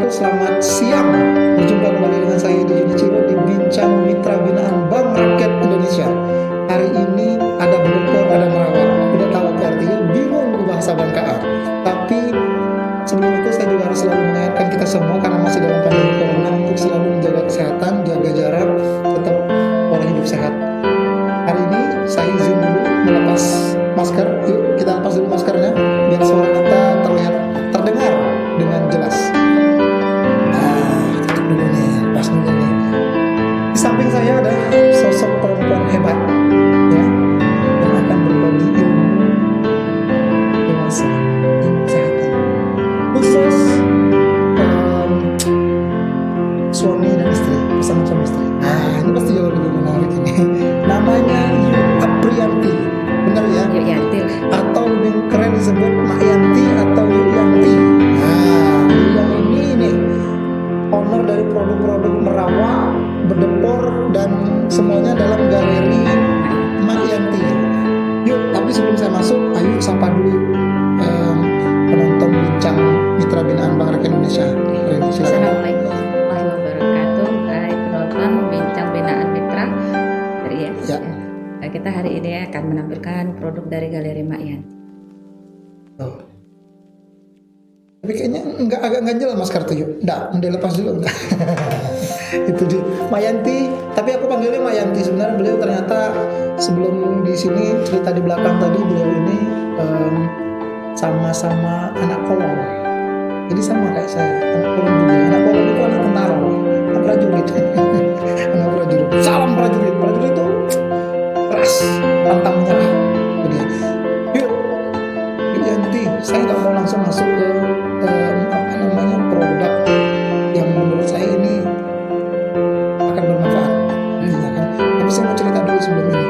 selamat siang. Berjumpa kembali dengan saya di Ciro di Bincang Mitra Binaan Bank Rakyat Indonesia. Hari ini ada berdekor, ada merawat. Udah tahu artinya, bingung bahasa Bangka. Tapi sebelum itu saya juga harus selalu mengingatkan kita semua karena masih dalam pandemi corona untuk selalu menjaga kesehatan, jaga jarak, tetap pola hidup sehat. Hari ini saya izin dulu melepas masker. Yuk kita lepas dulu maskernya biar suara kita terdengar dengan jelas. Tutup dulu nih, pas dulu nih. Di samping saya ada sosok perempuan hebat, ya, yang akan berbagi ilmu dewasa, ilmu kesehatan, khusus suami dan istri, pasangan suami istri. Ini pasti jauh lebih menarik ini. Namanya Yu Aprianti, benar ya? Yu Yanti lah. Atau lebih keren disebut Mak Yanti atau Yu Yanti. Beliau ini nih owner dari produk-produk merawat, berdepor dan semuanya dalam galeri Mak Yanti. Yuk, tapi sebelum saya masuk, ayo sapa dulu penonton Bincang Mitra Binaan Bank Rakyat Indonesia. Assalamualaikum warahmatullahi wabarakatuh. Hai penonton Bincang Binaan Mitra ya. Nah, kita hari ini akan menampilkan produk dari Galeri Mak Yanti. Tapi kayaknya agak ganjel masker tuh yuk. Nggak, udah lepas dulu enggak. Itu dia Mak Yanti, tapi aku panggilnya Mak Yanti. Sebenarnya beliau ternyata sebelum di sini cerita di belakang tadi beliau ini sama-sama anak kolong. Jadi sama kayak saya, anak kolong juga. Anak kolong itu anak tentara, anak prajurit. Anak prajurit. Salam prajurit. Prajurit itu keras, pantang menyerah. Itu dia. Yuk Yanti, saya nggak mau langsung masuk ke produk yang menurut saya ini akan bermanfaat, ya kan? Tapi saya mau cerita dulu sebelum ini.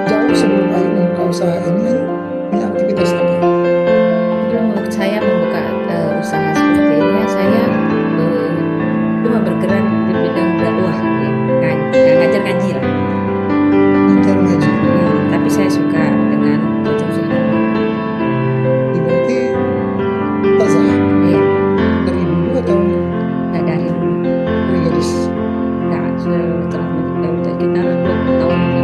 Jauh sebelum Ayu membuka usaha ini, Ayu punya aktivitas apa? Untuk saya membuka usaha seperti ini, saya cuma bergerak di bidang dakwah, ngajar ngaji lah. Ngajar ngaji. Tapi saya suka dengan konsumsi. Berarti tazah. Iya. Dari dulu atau Nggak dari dulu. dari gadis? Nggak setelah sekitar 20 tahun ini.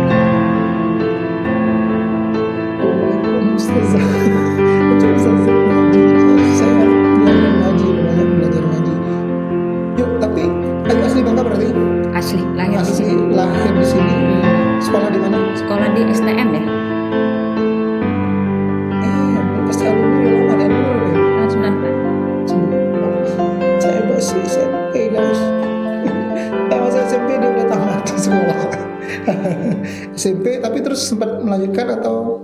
Ustazah. Itu ustazah ngaji. Saya belajar ngaji, banyak belajar ngaji. Yuk, tapi Ayu asli Bangka berarti? Asli lahir di sini. Asli lahir di sini. Sekolah di mana? Sekolah di STM ya. Pasti alumni udah lama dari dulu ya. Tahun 94. Saya masih SMP guys. Masa SMP dia udah tamat sekolah. SMP tapi terus sempat melanjutkan atau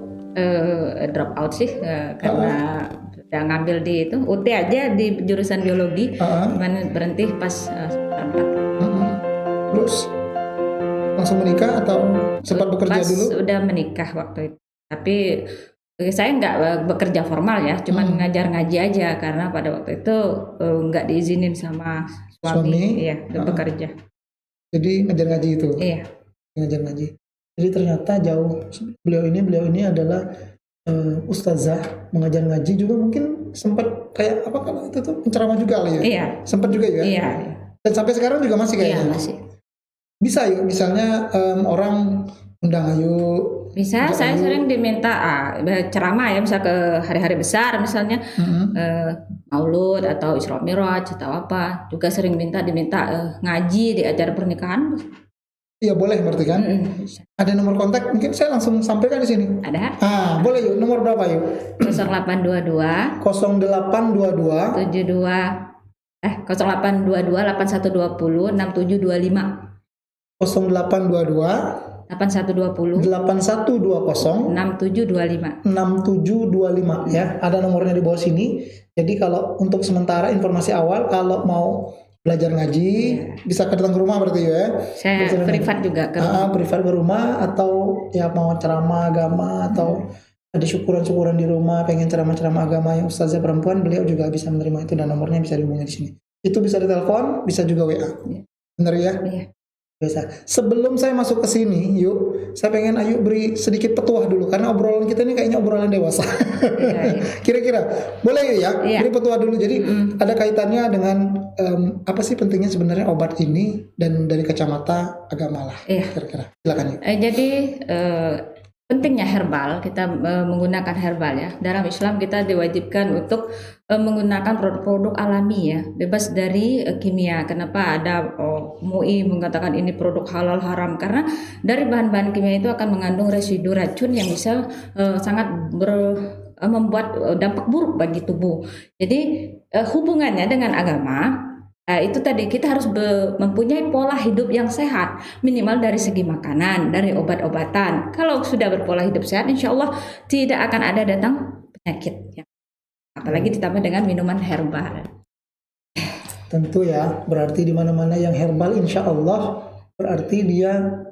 Drop out sih karena udah ngambil di itu UT aja di jurusan biologi, cuman berhenti pas 4. Terus langsung menikah atau sempat bekerja pas dulu? udah menikah waktu itu, tapi saya nggak bekerja formal ya, cuman ngajar ngaji aja karena pada waktu itu nggak diizinin sama suami? Iya, udah bekerja. Jadi ngajar ngaji itu? Iya. Ngajar ngaji. Jadi ternyata jauh beliau ini adalah ustazah mengajar ngaji juga, mungkin sempat kayak apa kalau itu tuh penceramah juga kali ya? Iya. Sempat juga ya? Iya. Dan sampai sekarang juga masih kayaknya? Iya masih. Bisa yuk misalnya orang undang Ayu. Bisa, saya sering diminta ceramah ya, misal ke hari-hari besar misalnya Maulud atau Isra Miraj atau apa, juga sering diminta ngaji di acara pernikahan. Iya boleh berarti kan? Ada nomor kontak mungkin saya langsung sampaikan di sini. Ada. Boleh yuk, nomor berapa yuk? 0822 0822 0822 8120 6725 0822 8120 8120 6725 6725 ya. Ada nomornya di bawah sini. Jadi kalau untuk sementara informasi awal kalau mau belajar ngaji bisa datang ke rumah berarti ya. Saya privat juga ke rumah. Privat ke rumah atau ya mau ceramah agama atau ada syukuran-syukuran di rumah, pengen ceramah-ceramah agama yang ustazah perempuan, beliau juga bisa menerima itu dan nomornya bisa dihubungi di sini. Itu bisa ditelepon, bisa juga WA. Benar ya? Iya. Biasa. Sebelum saya masuk ke sini, yuk, saya pengen Ayu beri sedikit petuah dulu karena obrolan kita ini kayaknya obrolan dewasa. Iya, iya. Kira-kira boleh yuk ya, Iya. beri petuah dulu. Jadi ada kaitannya dengan apa sih pentingnya sebenarnya obat ini dan dari kacamata agama lah. Iya. Kira-kira. Silakan yuk. Jadi pentingnya herbal, kita menggunakan herbal ya. Dalam Islam kita diwajibkan untuk menggunakan produk-produk alami ya, bebas dari kimia. Kenapa ada MUI mengatakan ini produk halal haram? Karena dari bahan-bahan kimia itu akan mengandung residu racun yang bisa sangat membuat dampak buruk bagi tubuh. Jadi hubungannya dengan agama itu tadi kita harus mempunyai pola hidup yang sehat, minimal dari segi makanan, dari obat-obatan. Kalau sudah berpola hidup sehat, insya Allah tidak akan ada datang penyakit. Ya. Apalagi ditambah dengan minuman herbal. Tentu ya, berarti di mana-mana yang herbal, insya Allah berarti dia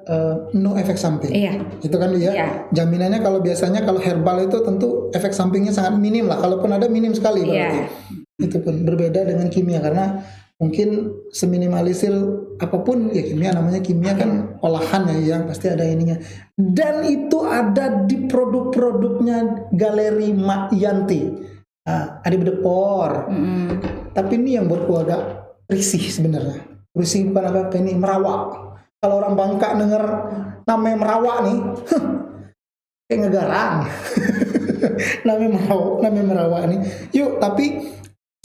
no efek samping. Iya. Itu kan dia. Iya. Jaminannya kalau biasanya kalau herbal itu tentu efek sampingnya sangat minim lah. Kalaupun ada minim sekali berarti. Iya. Itu pun berbeda dengan kimia karena mungkin seminimalisir apapun ya kimia, namanya kimia kan olahan ya yang pasti ada ininya. Dan itu ada di produk-produknya Galeri Mak Yanti. Ada bedepor. Tapi ini yang buatku agak risih sebenarnya. Risih bukan apa-apa, ini merawak. Kalau orang Bangka denger namanya merawak nih, kayak ngegarang. namanya merawak nih. Yuk, tapi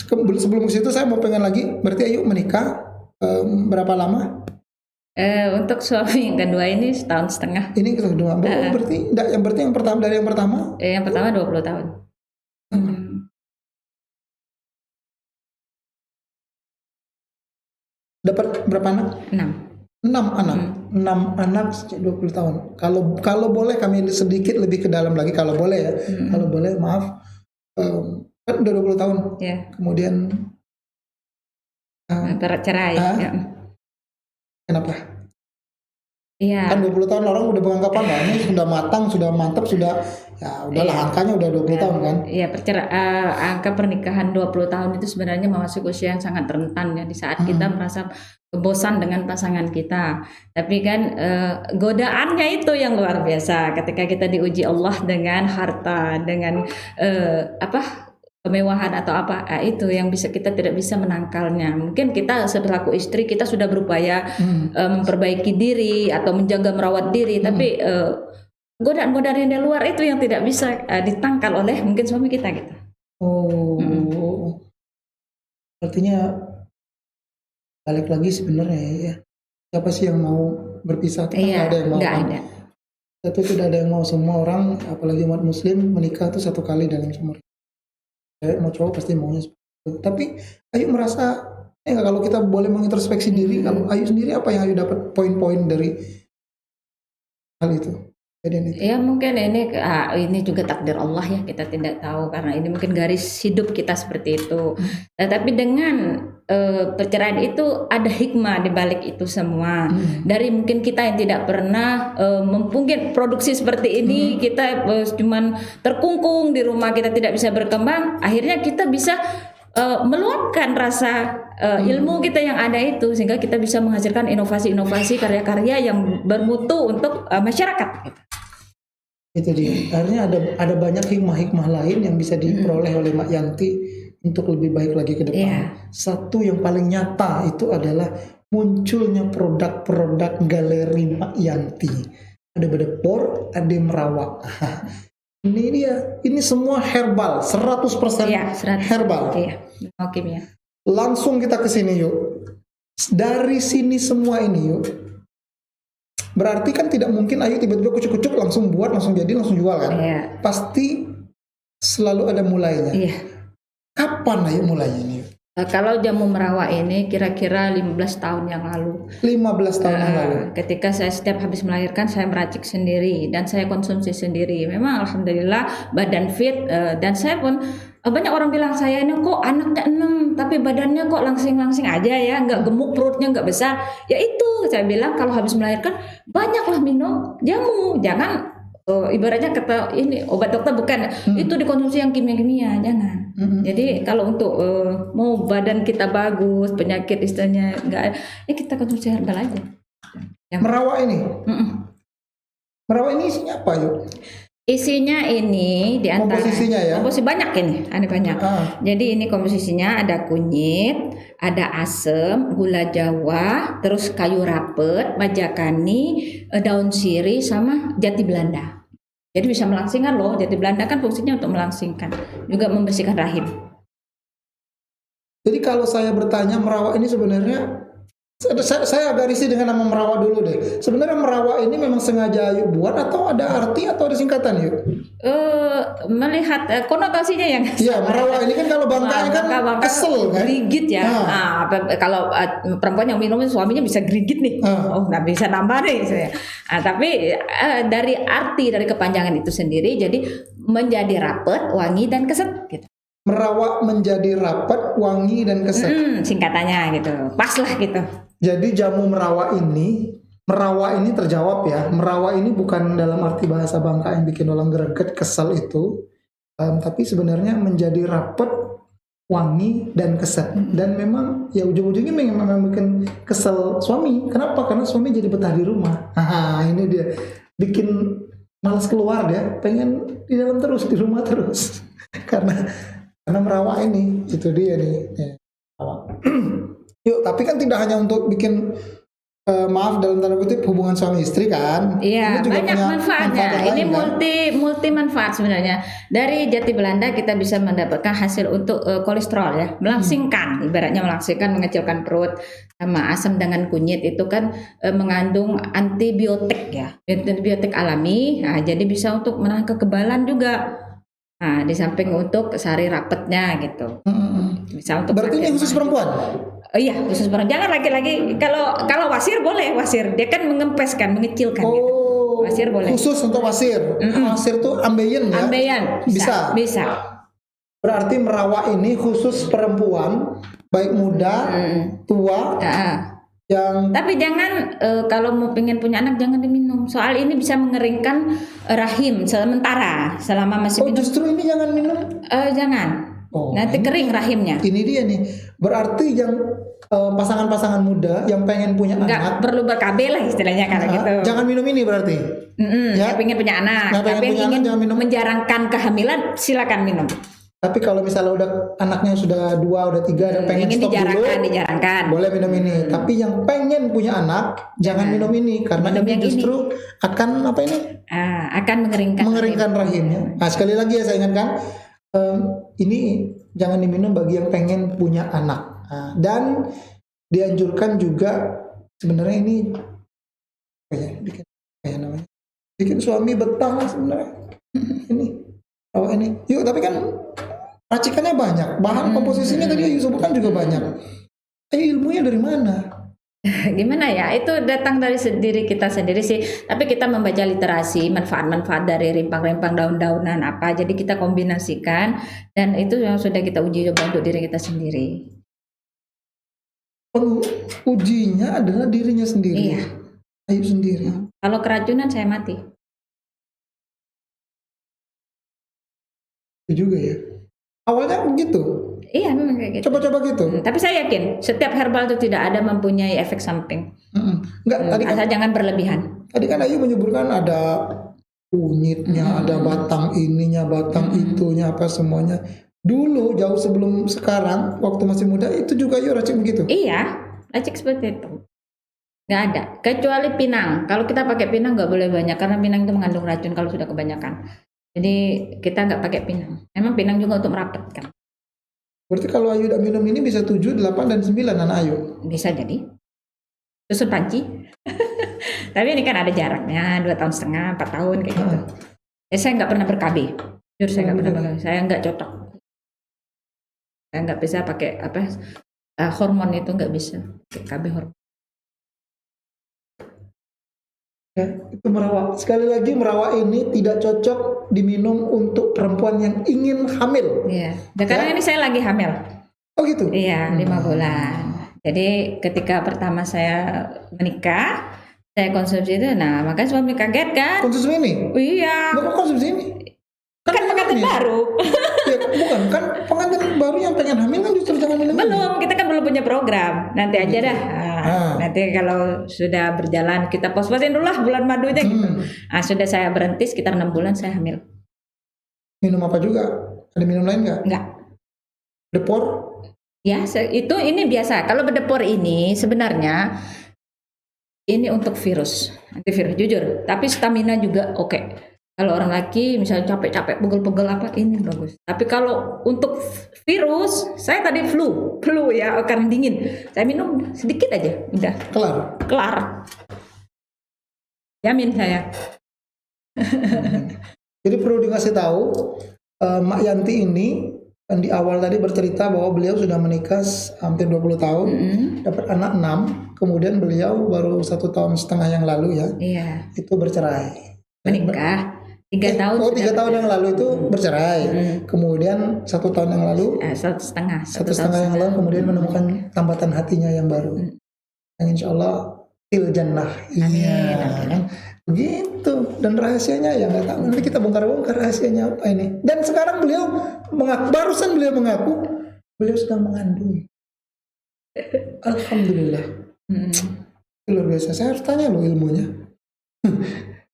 sebelum ke situ saya mau pengen lagi. Berarti Ayu menikah berapa lama? Untuk suami yang kedua ini 1,5 tahun. Ini kedua. Berarti yang pertama dari yang pertama? Yang pertama 20 tahun. Dapat berapa anak? 6 anak. 6 anak sejak 20 tahun. Kalau boleh kami sedikit lebih ke dalam lagi kalau boleh ya. Kalau boleh maaf. Kan udah 20 tahun. Ya. Kemudian Cerai. Ya. Kenapa? Iya. Kan 20 tahun orang udah beranggapan lah ini sudah matang, sudah mantap, sudah ya udahlah angkanya udah 20 tahun kan. Iya, angka pernikahan 20 tahun itu sebenarnya memasuki usia yang sangat rentan ya di saat kita merasa bosan dengan pasangan kita. Tapi kan godaannya itu yang luar biasa ketika kita diuji Allah dengan harta, dengan kemewahan atau apa, itu yang kita tidak bisa menangkalnya. Mungkin kita selaku istri kita sudah berupaya memperbaiki diri atau menjaga merawat diri, tapi godaan-godaan yang di luar itu yang tidak bisa ditangkal oleh mungkin suami kita gitu. Artinya balik lagi sebenarnya ya. Siapa sih yang mau berpisah? Tidak ada yang mau. Nggak ada. Itu tidak ada yang mau. Semua orang, apalagi umat Muslim, menikah itu 1 kali dalam seumur. Mau cowok pasti maunya seperti itu. Tapi Ayu merasa kalau kita boleh mengintrospeksi diri, kalau Ayu sendiri apa yang Ayu dapat poin-poin dari hal itu? Ya mungkin ini juga takdir Allah ya, kita tidak tahu karena ini mungkin garis hidup kita seperti itu. Tapi dengan perceraian itu ada hikmah di balik itu semua. Dari mungkin kita yang tidak pernah mungkin produksi seperti ini, kita cuman terkungkung di rumah, kita tidak bisa berkembang. Akhirnya kita bisa meluapkan rasa ilmu kita yang ada itu sehingga kita bisa menghasilkan inovasi-inovasi karya-karya yang bermutu untuk masyarakat. Itu dia. Akhirnya ada banyak hikmah-hikmah lain yang bisa diperoleh oleh Mak Yanti untuk lebih baik lagi ke depan. Satu yang paling nyata itu adalah munculnya produk-produk Galeri Mak Yanti. Ada bedepor, ada merawak. Ini dia, ini semua herbal, 100% herbal. Iya, kimia. Langsung kita ke sini yuk. Dari sini semua ini yuk. Berarti kan tidak mungkin Ayu tiba-tiba kucuk-kucuk langsung buat, langsung jadi, langsung jual kan? Iya. Pasti selalu ada mulainya. Iya. Kapan Ayu mulainya nih? Kalau jamu merawak ini kira-kira 15 tahun yang lalu. 15 tahun yang lalu. Ketika saya setiap habis melahirkan saya meracik sendiri dan saya konsumsi sendiri. Memang alhamdulillah badan fit dan saya pun banyak orang bilang saya ini kok anaknya 6 tapi badannya kok langsing-langsing aja ya, nggak gemuk, perutnya nggak besar. Ya itu saya bilang kalau habis melahirkan banyaklah minum jamu, jangan ibaratnya kata ini obat dokter bukan, itu dikonsumsi yang kimia-kimia, jangan. Jadi kalau untuk mau badan kita bagus, penyakit istilahnya enggak, ya kita konsumsi herbal aja. Yang Merawak ini. Mm-mm. Merawak ini isinya apa yuk? Isinya ini di antara Komposisinya ya? komposisi banyak ini, ada banyak. Jadi ini komposisinya ada kunyit, ada asem, gula Jawa, terus kayu rapet, majakani, daun sirih sama jati Belanda. Jadi bisa melangsingkan loh, jati Belanda kan fungsinya untuk melangsingkan, juga membersihkan rahim. Jadi kalau saya bertanya merawak ini sebenarnya saya agak risih dengan nama merawak dulu deh. Sebenarnya merawak ini memang sengaja Ayu buat atau ada arti atau ada singkatan yuk? Melihat konotasinya yang Iya, merawak ini kan kalau bangkanya kan bangka kesel kan? gerigit ya. Kalau perempuan yang minum suaminya bisa gerigit nih. Oh, nggak bisa nambah nih saya. Tapi dari arti dari kepanjangan itu sendiri, jadi menjadi rapet, wangi dan keset gitu. Merawak menjadi rapat, wangi dan keset. Singkatannya gitu. Pas lah gitu. Jadi jamu merawak ini terjawab ya. Merawak ini bukan dalam arti bahasa Bangka yang bikin orang greget, kesel itu. Tapi sebenarnya menjadi rapat, wangi dan keset. Dan memang ya ujung-ujungnya memang bikin kesel suami. Kenapa? Karena suami jadi betah di rumah. Ini dia bikin malas keluar dia, pengen di dalam terus, di rumah terus. karena merawak ini, itu dia nih. Ya. Yuk, tapi kan tidak hanya untuk bikin maaf dalam tanda kutip hubungan suami istri kan? Iya, ini juga banyak punya manfaatnya. manfaat Ini lain, kan? multi manfaat sebenarnya. Dari jati Belanda kita bisa mendapatkan hasil untuk kolesterol ya, melangsingkan, ibaratnya melangsingkan, mengecilkan perut. Sama asam dengan kunyit itu kan mengandung antibiotik ya, antibiotik alami. Nah, jadi bisa untuk menahan kekebalan juga. Nah, di samping untuk sari rapetnya gitu. Bisa untuk Berarti ini khusus perempuan? Iya, khusus perempuan. Jangan laki-laki. Kalau wasir boleh, wasir. Dia kan mengempeskan, mengecilkan. Gitu. Wasir boleh. Khusus untuk wasir. Wasir tuh ambeien ya? Ambeien. Bisa. Berarti merawak ini khusus perempuan, baik muda, tua, tapi jangan kalau mau pengen punya anak jangan diminum. Soal ini bisa mengeringkan rahim sementara selama masih minum. Justru ini jangan minum. Jangan. Nanti kering rahimnya. Ini dia nih. Berarti yang pasangan-pasangan muda yang pengen punya nggak perlu ber-KB lah istilahnya kalau gitu. Jangan minum ini berarti. Ya, pengen punya anak. Tapi yang ingin menjarangkan kehamilan silakan minum. Tapi kalau misalnya udah anaknya sudah 2, udah 3, dan pengen stop dulu, dijarangkan. boleh minum ini. Tapi yang pengen punya anak, jangan minum ini karena ini justru akan apa ini? Akan mengeringkan rahimnya. Nah, sekali lagi ya saya ingatkan, ini jangan diminum bagi yang pengen punya anak. Dan dianjurkan juga sebenarnya ini bikin suami betah sebenarnya. ini. Yuk, tapi kan racikannya banyak, bahan komposisinya tadi Ayu sebutkan juga banyak. Ayu ilmunya dari mana? Gimana ya? Itu datang dari diri kita sendiri sih. Tapi kita membaca literasi, manfaat-manfaat dari rimpang-rimpang daun-daunan apa. Jadi kita kombinasikan dan itu yang sudah kita uji coba untuk diri kita sendiri. Ujinya adalah dirinya sendiri. Iya. Ayu sendiri. Kalau keracunan saya mati. Itu juga ya. Awalnya begitu. Iya, memang kayak gitu. Coba-coba gitu. Tapi saya yakin setiap herbal itu tidak ada mempunyai efek samping. Enggak, tadi asal jangan berlebihan. Tadi kan Ayu menyebutkan ada kunyitnya, ada batang ininya, batang itunya, apa semuanya. Dulu jauh sebelum sekarang, waktu masih muda itu juga Ayu racik begitu. Iya, racik seperti itu. Nggak ada, kecuali pinang. Kalau kita pakai pinang nggak boleh banyak karena pinang itu mengandung racun kalau sudah kebanyakan. Jadi kita nggak pakai pinang. Memang pinang juga untuk merapatkan. Berarti kalau Ayu udah minum ini bisa 7, 8, dan 9 anak Ayu? Bisa jadi. Susun panci. Tapi ini kan ada jaraknya 2,5 tahun, 4 tahun kayak gitu. Saya nggak pernah ber-KB. Jujur saya nggak pernah ber-KB. Saya nggak cocok. Saya nggak bisa pakai hormon itu nggak bisa. KB hormon. Ya, itu merawak. Sekali lagi merawak ini tidak cocok diminum untuk perempuan yang ingin hamil. Iya. Karena ini saya lagi hamil. Oh gitu? Iya, 5 bulan. Jadi ketika pertama saya menikah, saya konsumsi itu. Nah, makanya suami kaget kan? Konsumsi ini? Iya. Bapak konsumsi ini? Kan pengantin baru. Ya, bukan kan pengantin baru yang pengen hamil kan justru jangan minum. Belum, kita kan belum punya program. Nanti aja dah. Nanti kalau sudah berjalan kita pos-posin dulu lah bulan madunya gitu. Sudah saya berhenti sekitar 6 bulan saya hamil. Minum apa juga? Ada minum lain nggak? Enggak. Depor? Ya, ini biasa. Kalau berdepor ini sebenarnya ini untuk virus, antivirus jujur. Tapi stamina juga oke. Kalau orang laki misalnya capek-capek, pegel-pegel apa ini bagus. Tapi kalau untuk virus, saya tadi flu ya karena dingin. Saya minum sedikit aja, udah kelar. Jamin saya. Jadi perlu dikasih tahu, Mak Yanti ini di awal tadi bercerita bahwa beliau sudah menikah hampir 20 tahun, dapat anak 6, kemudian beliau baru 1,5 tahun yang lalu ya, itu bercerai. Menikah 3 tahun. 3 tahun yang lalu itu bercerai. Kemudian 1 tahun yang lalu, 1,5 yang lalu kemudian menemukan tambatan hatinya yang baru. Yang insya Allah til jannah. Iya. Begitu. Dan rahasianya ya nggak tahu. Nanti kita bongkar-bongkar rahasianya apa ini. Dan sekarang beliau barusan beliau mengaku beliau sedang mengandung. Alhamdulillah. Luar biasa. Saya harus tanya loh ilmunya.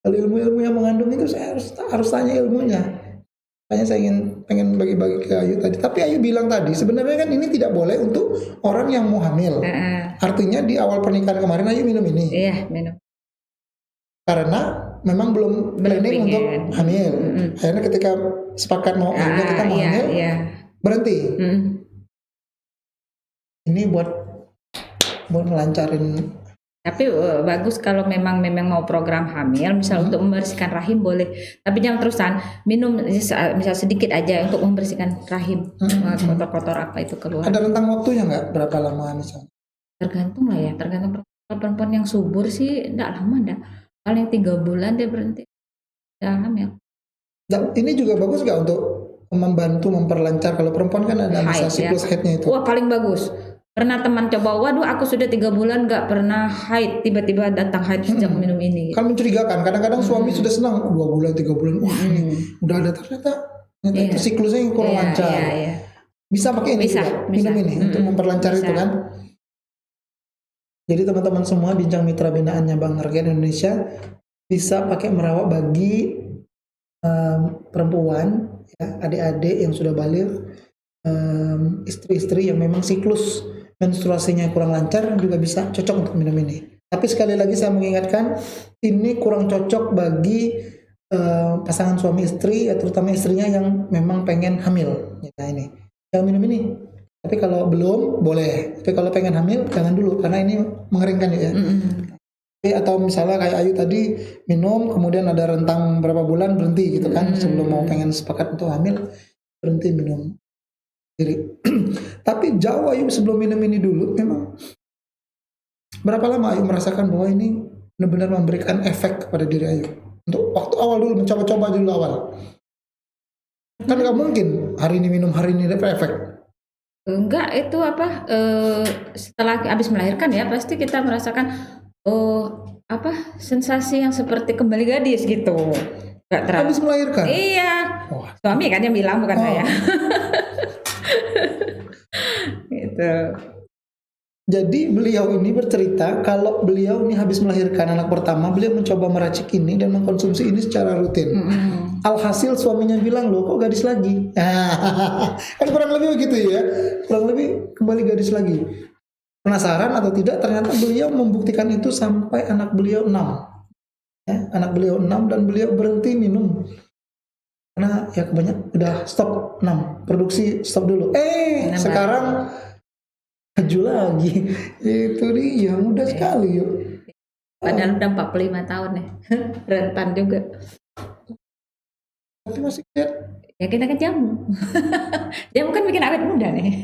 Kalau ilmu yang mengandung itu saya harus tanya ilmunya. Makanya saya pengen bagi-bagi ke Ayu tadi. Tapi Ayu bilang tadi sebenarnya kan ini tidak boleh untuk orang yang mau hamil. Artinya di awal pernikahan kemarin Ayu minum ini. Iya, minum. Karena memang belum planning untuk hamil. Akhirnya ketika sepakat kita mau hamil, berhenti. Ini buat melancarin. Tapi bagus kalau memang mau program hamil, misal untuk membersihkan rahim boleh. Tapi jangan terusan minum misal sedikit aja untuk membersihkan rahim, kotor-kotor apa itu keluar. Ada rentang waktunya nggak? Berapa lama misalnya? Tergantung lah ya, tergantung perempuan yang subur sih, enggak lama dah. Paling 3 bulan dia berhenti, udah hamil. Dan ini juga bagus nggak untuk membantu memperlancar kalau perempuan kan ada masa siklus haidnya itu? Wah paling bagus. Pernah teman coba, waduh aku sudah 3 bulan gak pernah haid, tiba-tiba datang haid sejak minum ini. Kan mencurigakan, kadang-kadang suami sudah senang 2 bulan, 3 bulan, wah ini udah ada ternyata itu siklusnya yang kurang lancar. Bisa pakai ini juga, minum ini untuk memperlancar itu kan. Jadi teman-teman semua bincang mitra binaannya Bang Argen Indonesia bisa pakai merawat bagi perempuan, ya, adik-adik yang sudah balik, istri-istri yang memang siklus menstruasinya kurang lancar juga bisa cocok untuk minum ini. Tapi sekali lagi saya mengingatkan ini kurang cocok bagi pasangan suami istri, ya, terutama istrinya yang memang pengen hamil. Ya, ini jangan minum ini. Tapi kalau belum boleh. Tapi kalau pengen hamil jangan dulu karena ini mengeringkan ya. Atau misalnya kayak Ayu tadi minum kemudian ada rentang berapa bulan berhenti gitu kan, sebelum mau pengen sepakat untuk hamil berhenti minum. Tapi jauh Ayu sebelum minum ini dulu memang berapa lama Ayu merasakan bahwa ini benar-benar memberikan efek kepada diri Ayu untuk waktu awal dulu mencoba-coba dulu awal kan nggak mungkin hari ini minum hari ini dapat efek. Enggak, itu apa setelah habis melahirkan ya pasti kita merasakan sensasi yang seperti kembali gadis gitu. Habis melahirkan? Iya. Suami kan yang bilang bukan saya. Gitu. Jadi beliau ini bercerita kalau beliau ini habis melahirkan anak pertama, beliau mencoba meracik ini dan mengkonsumsi ini secara rutin. Alhasil suaminya bilang, loh kok gadis lagi? Kan kurang lebih begitu ya, kurang lebih kembali gadis lagi. Penasaran atau tidak, ternyata beliau membuktikan itu sampai anak beliau 6. Ya, anak beliau 6 dan beliau berhenti minum. Karena ya kebanyakan udah stop 6, produksi stop dulu. Sekarang maju lagi. Itu dia mudah sekali yuk. Padahal udah 45 tahun ya. Rentan juga. Tapi masih lihat. Ya kita kan jamu. Jamu kan bikin awet muda nih.